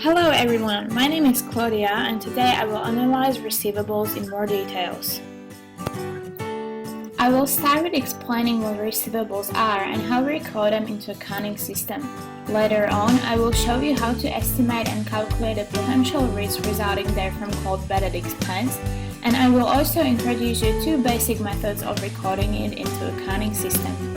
Hello everyone, my name is Claudia and today I will analyze receivables in more details. I will start with explaining what receivables are and how we record them into accounting system. Later on, I will show you how to estimate and calculate the potential risk resulting therefrom called bad expense, and I will also introduce you two basic methods of recording it into accounting system.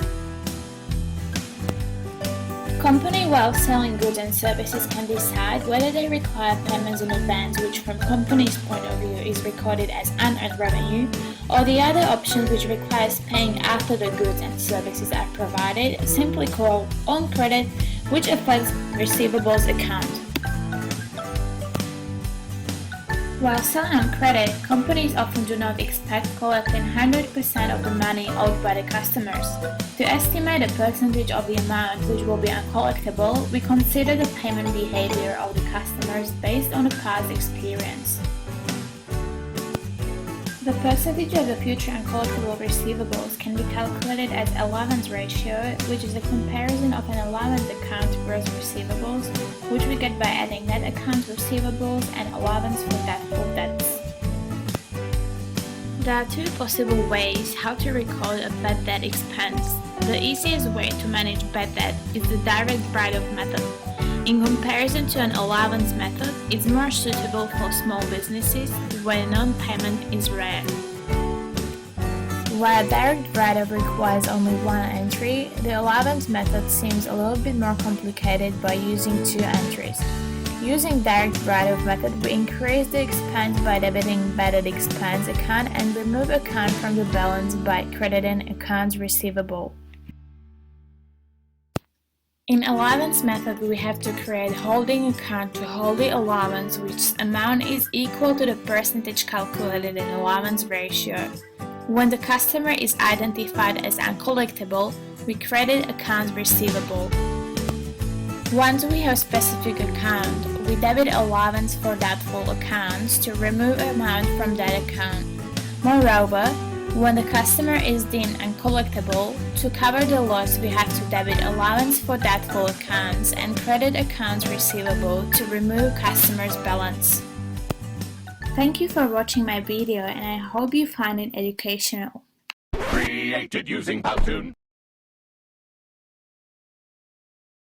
Company, while selling goods and services, can decide whether they require payments in advance, which from company's point of view is recorded as unearned revenue, or the other option, which requires paying after the goods and services are provided, simply called on credit, which affects receivables account. While selling on credit, companies often do not expect collecting 100% of the money owed by the customers. To estimate the percentage of the amount which will be uncollectible, we consider the payment behavior of the customers based on the past experience. The percentage of the future uncollectible receivables can be calculated as allowance ratio, which is a comparison of an allowance account gross receivables, which we get by adding net account receivables and allowance for doubtful debts. There are two possible ways how to record a bad debt expense. The easiest way to manage bad debt is the direct write-off method. In comparison to an allowance method, it's more suitable for small businesses where non-payment is rare. While direct write-off requires only one entry, the allowance method seems a little bit more complicated by using two entries. Using direct write-off method, we increase the expense by debiting bad debt expense account and remove account from the balance by crediting accounts receivable. In allowance method, we have to create holding account to hold the allowance, which amount is equal to the percentage calculated in allowance ratio. When the customer is identified as uncollectible, we credit accounts receivable. Once we have specific account, we debit allowance for doubtful accounts to remove amount from that account. Moreover, when the customer is deemed uncollectible, to cover the loss we have to debit allowance for doubtful accounts and credit accounts receivable to remove customer's balance. Thank you for watching my video and I hope you find it educational. Created using Powtoon.